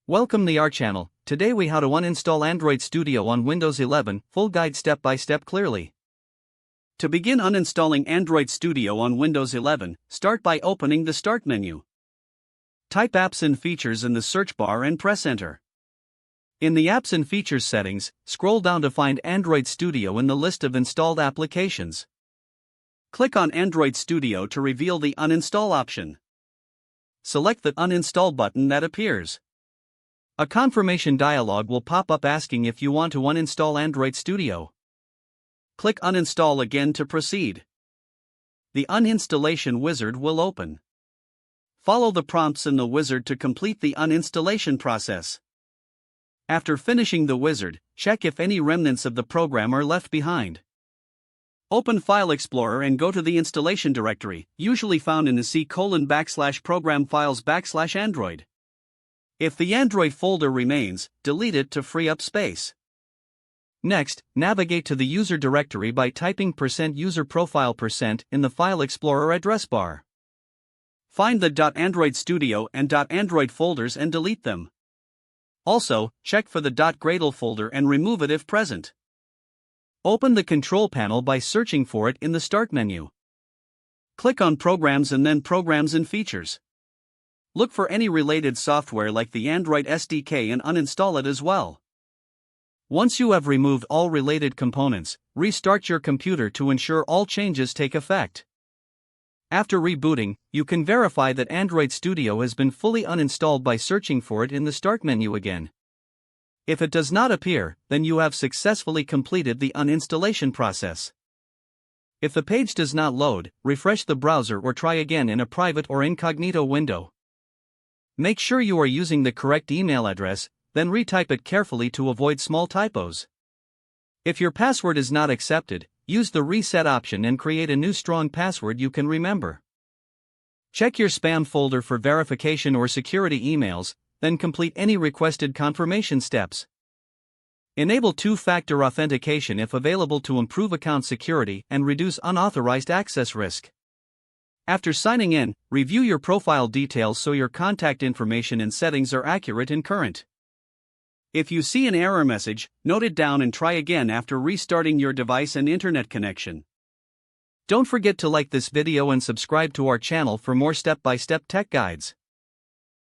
Welcome to our channel. Today we how to uninstall Android Studio on Windows 11, full guide step by step clearly. To begin uninstalling Android Studio on Windows 11, start by opening the Start menu. Type Apps and Features in the search bar and press Enter. In the Apps and Features settings, scroll down to find Android Studio in the list of installed applications. Click on Android Studio to reveal the Uninstall option. Select the Uninstall button that appears. A confirmation dialog will pop up asking if you want to uninstall Android Studio. Click Uninstall again to proceed. The uninstallation wizard will open. Follow the prompts in the wizard to complete the uninstallation process. After finishing the wizard, check if any remnants of the program are left behind. Open File Explorer and go to the installation directory, usually found in the C:\program files\Android. If the Android folder remains, delete it to free up space. Next, navigate to the user directory by typing %user_profile% in the File Explorer address bar. Find the .android studio and .android folders and delete them. Also, check for the .gradle folder and remove it if present. Open the control panel by searching for it in the Start menu. Click on Programs and then Programs and Features. Look for any related software like the Android SDK and uninstall it as well. Once you have removed all related components, restart your computer to ensure all changes take effect. After rebooting, you can verify that Android Studio has been fully uninstalled by searching for it in the Start menu again. If it does not appear, then you have successfully completed the uninstallation process. If the page does not load, refresh the browser or try again in a private or incognito window. Make sure you are using the correct email address, then retype it carefully to avoid small typos. If your password is not accepted, use the reset option and create a new strong password you can remember. Check your spam folder for verification or security emails, then complete any requested confirmation steps. Enable two-factor authentication if available to improve account security and reduce unauthorized access risk. After signing in, review your profile details so your contact information and settings are accurate and current. If you see an error message, note it down and try again after restarting your device and internet connection. Don't forget to like this video and subscribe to our channel for more step-by-step tech guides.